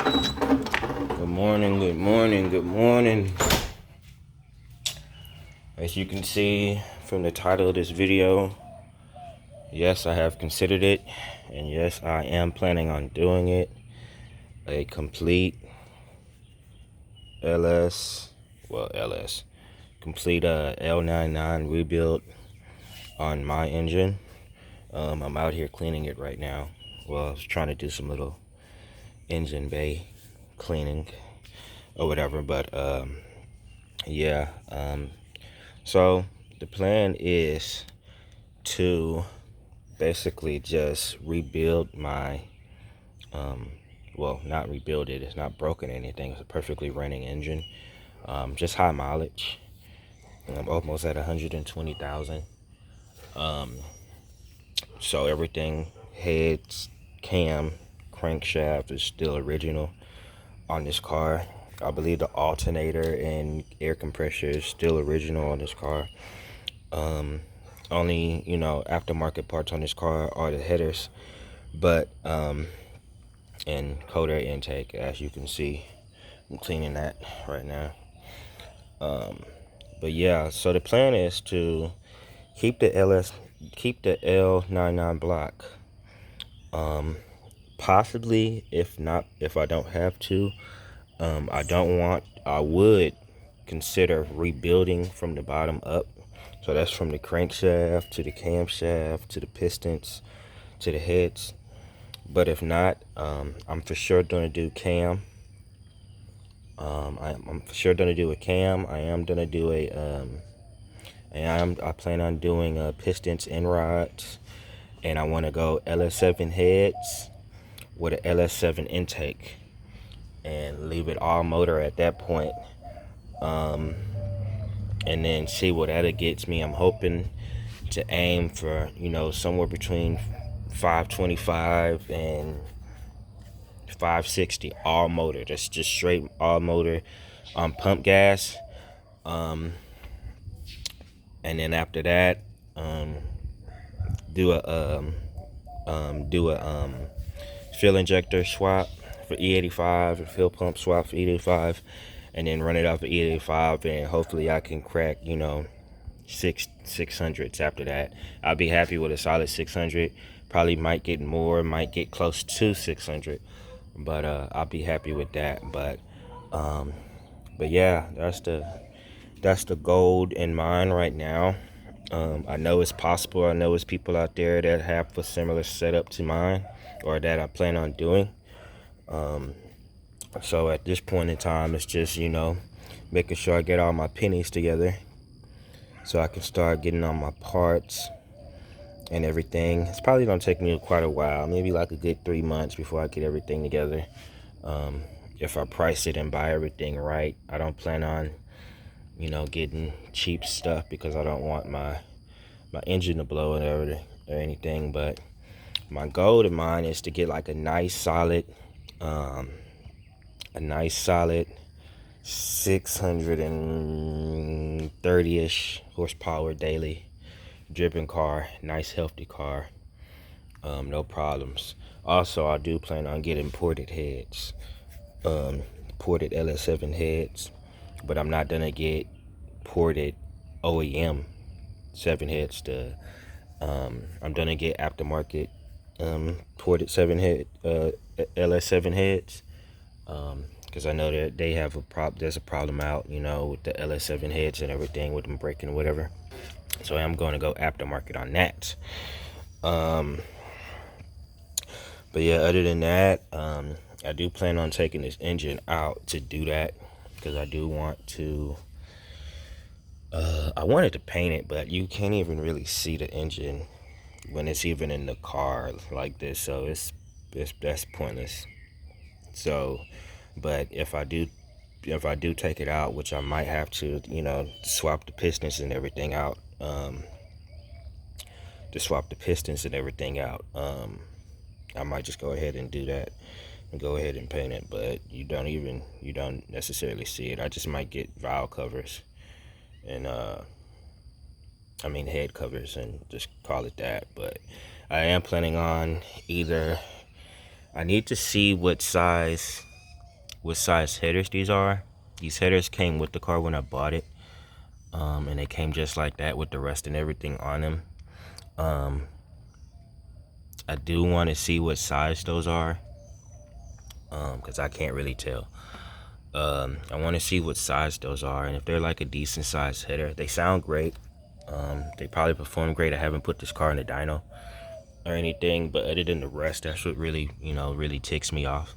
Good morning, good morning, good morning. As you can see from the title of this video, yes, I have considered it, and yes, I am planning on doing it. A complete complete L99 rebuild on my engine. I'm out here cleaning it right now. Well, I was trying to do some little engine bay cleaning or whatever, but yeah. So the plan is to basically just rebuild my well, not rebuild it, it's not broken or anything, it's a perfectly running engine, just high mileage. I'm almost at 120,000. So everything, heads, cam, crankshaft is still original on this car. I believe the alternator and air compressor is still original on this car. Only, aftermarket parts on this car are the headers, but and cold air intake, as you can see. I'm cleaning that right now. But yeah, so the plan is to keep the L99 block. Possibly, if I don't have to, I would consider rebuilding from the bottom up. So that's from the crankshaft to the camshaft to the pistons to the heads. But if not, I'm for sure gonna do cam. I'm for sure gonna do a cam. I am gonna do I plan on doing pistons and rods, and I want to go LS7 heads with an LS7 intake, and leave it all motor at that point. And then see what that gets me. I'm hoping to aim for somewhere between 525 and 560 all motor. That's just straight all motor on pump gas. And then after that, do a fuel injector swap for E85, a fuel pump swap for E85, and then run it off of E85, and hopefully I can crack 600s after that. I'll be happy with a solid 600. Probably might get more, might get close to 600, but I'll be happy with that. But yeah, that's the goal in mind right now. I know it's possible. I know it's people out there that have a similar setup to mine, or that I plan on doing. So at this point in time, it's just making sure I get all my pennies together so I can start getting on my parts and everything. It's probably gonna take me quite a while, maybe like a good 3 months before I get everything together. If I price it and buy everything right, I don't plan on getting cheap stuff, because I don't want my engine to blow or anything. But my goal of mine is to get like a nice solid 630-ish horsepower daily driven car, nice healthy car, no problems. Also, I do plan on getting ported heads, ported LS7 heads, but I'm not gonna get ported OEM 7 heads. I'm gonna get aftermarket ported 7 head LS7 heads, because I know that they have there's a problem out with the LS7 heads and everything, with them breaking or whatever. So I'm going to go aftermarket on that. But yeah, other than that, I do plan on taking this engine out to do that, because I do want to I wanted to paint it, but you can't even really see the engine when it's even in the car like this, so that's pointless. So, but if I do take it out, which I might have to, swap the pistons and everything out, I might just go ahead and do that and go ahead and paint it. But you don't necessarily see it. I just might get valve covers and head covers, and just call it that. But I am planning on I need to see what size what size headers these are. These headers came with the car when I bought it, and they came just like that with the rust and everything on them. I do want to see what size those are, because I can't really tell. I want to see what size those are, and if they're like a decent size header. They sound great. They probably perform great. I haven't put this car in the dyno or anything, but other than the rest, that's what really, really ticks me off,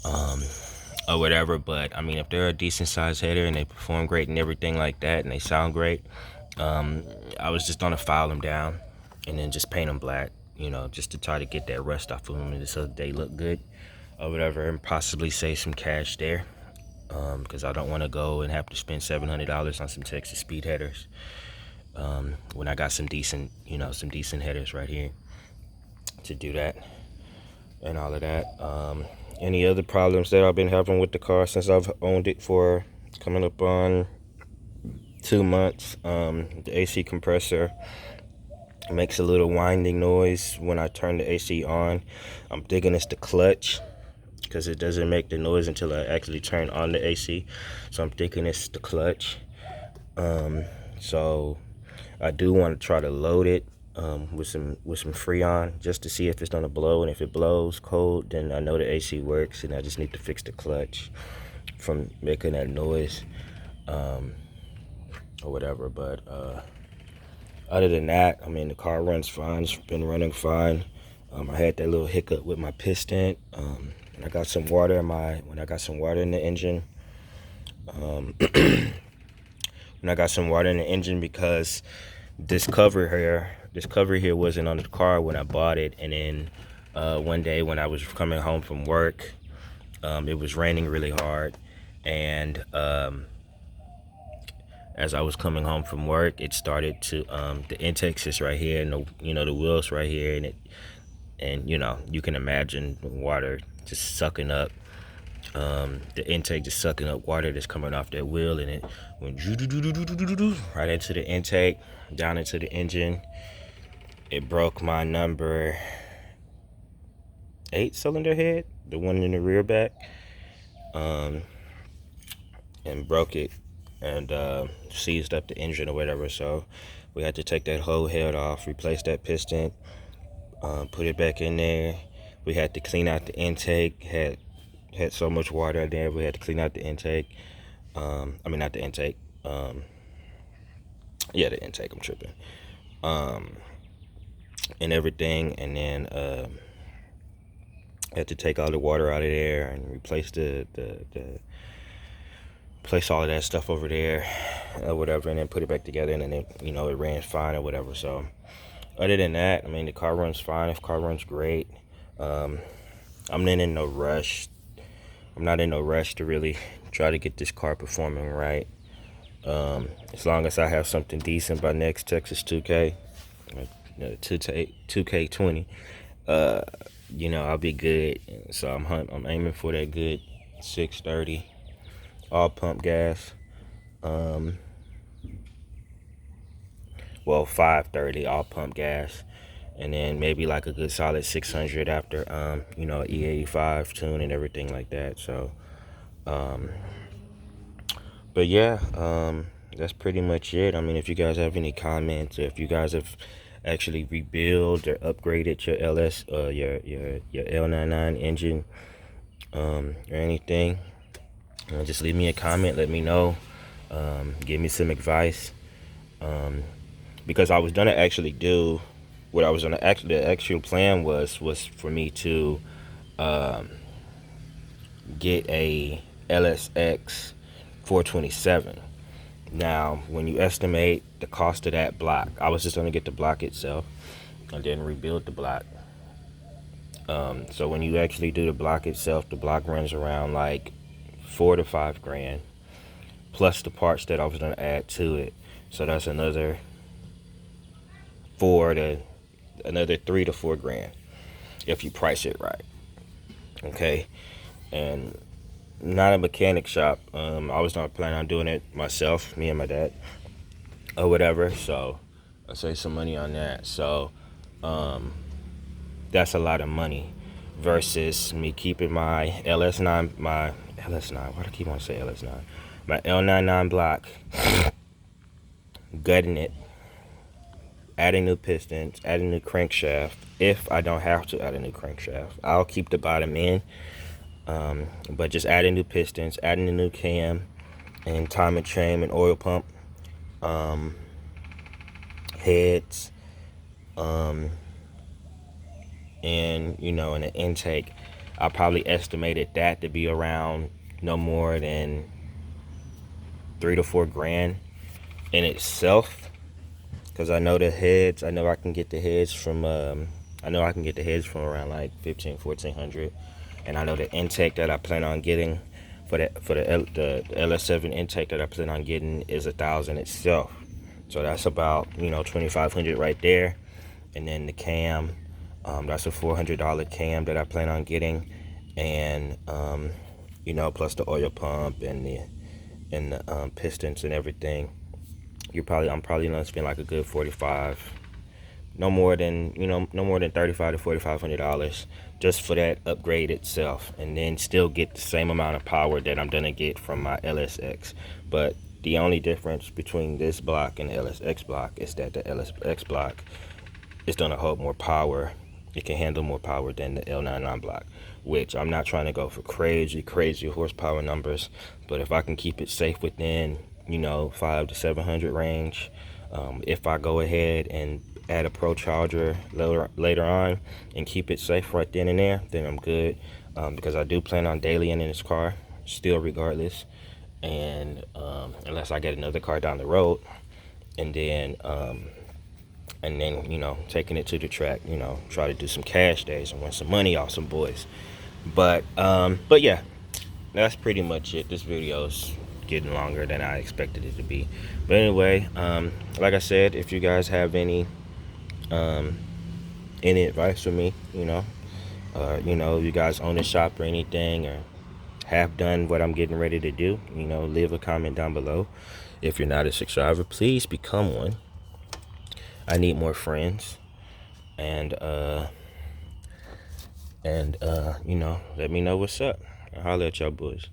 or whatever. But I mean, if they're a decent size header and they perform great and everything like that, and they sound great, I was just gonna file them down and then just paint them black, just to try to get that rust off of them so they look good or whatever, and possibly save some cash there, because I don't want to go and have to spend $700 on some Texas speed headers, when I got some decent headers right here to do that and all of that. Any other problems that I've been having with the car since I've owned it for coming up on 2 months? The AC compressor makes a little winding noise when I turn the AC on. I'm thinking it's the clutch, because it doesn't make the noise until I actually turn on the AC. So I'm thinking it's the clutch. So I do want to try to load it with some Freon, just to see if it's gonna blow. And if it blows cold, then I know the AC works, and I just need to fix the clutch from making that noise, or whatever. But other than that, I mean, the car runs fine. It's been running fine. I had that little hiccup with my piston. And I got some water in the engine. When I got some water in the engine, because this cover here wasn't on the car when I bought it. And then one day when I was coming home from work, it was raining really hard, and as I was coming home from work, it started to the intakes is right here, and the wheels right here, and you can imagine the water just sucking up, the intake just sucking up water that's coming off that wheel, and it went right into the intake, down into the engine. It broke my number 8 cylinder head, the one in the rear back, and broke it, and seized up the engine or whatever. So we had to take that whole head off, replace that piston, put it back in there. We had to clean out the intake. Had so much water in there, we had to clean out the intake. I mean, not the intake. Yeah, the intake. I'm tripping. And everything, and then had to take all the water out of there and replace place all of that stuff over there, or whatever, and then put it back together, and then it ran fine or whatever. So other than that, I mean, the car runs fine. The car runs great. I'm not in no rush. I'm not in no rush to really try to get this car performing right. As long as I have something decent by next Texas 2K, 2K20, I'll be good. So I'm aiming for that good 630, all pump gas. Well, 530, all pump gas, and then maybe like a good solid 600 after E85 tune and everything like that. So but yeah, that's pretty much it. I mean, if you guys have any comments, or if you guys have actually rebuilt or upgraded your your L99 engine, or anything, just leave me a comment, let me know, give me some advice, because I was gonna actually do what I was gonna the actual plan was for me to get a LSX 427. Now, when you estimate the cost of that block, I was just gonna get the block itself and then rebuild the block. So when you actually do the block itself, the block runs around like $4 to $5 grand, plus the parts that I was gonna add to it. So that's another 3 to 4 grand if you price it right. Okay, and not a mechanic shop. I was not planning on doing it myself, me and my dad, or whatever. So I save some money on that. So that's a lot of money. versus me keeping my LS9, why do I keep on saying LS9? My L99 block, gutting it, adding new pistons, adding new crankshaft. If I don't have to add a new crankshaft, I'll keep the bottom in. But just adding new pistons, adding a new cam, and timing chain and oil pump, heads, and you know, in the intake, I probably estimated that to be around no more than $3 to $4 grand in itself. Because I know the heads, I know I can get the heads from around like 1400, and I know the intake that I plan on getting for the LS7 intake that I plan on getting is $1,000 itself. So that's about, you know, 2,500 right there. And then the cam, that's a $400 cam that I plan on getting, and you know, plus the oil pump and the pistons and everything. I'm probably gonna spend like a good 45, no more than $35 to $4,500 just for that upgrade itself, and then still get the same amount of power that I'm gonna get from my LSX. But the only difference between this block and the LSX block is that the LSX block is gonna hold more power. It can handle more power than the L99 block, which I'm not trying to go for crazy horsepower numbers, but if I can keep it safe within, you know, 500 to 700 range, if I go ahead and add a pro charger later on and keep it safe right then and there, then I'm good, because I do plan on dailying in this car still regardless, and unless I get another car down the road, and then you know, taking it to the track, you know, try to do some cash days and win some money off some boys. But yeah, that's pretty much it. This video's getting longer than I expected it to be. But anyway, like I said, if you guys have any advice for me, you know, you guys own a shop or anything, or have done what I'm getting ready to do, you know, leave a comment down below. If you're not a subscriber, please become one. I need more friends, and you know, let me know what's up. I'll holler at y'all boys.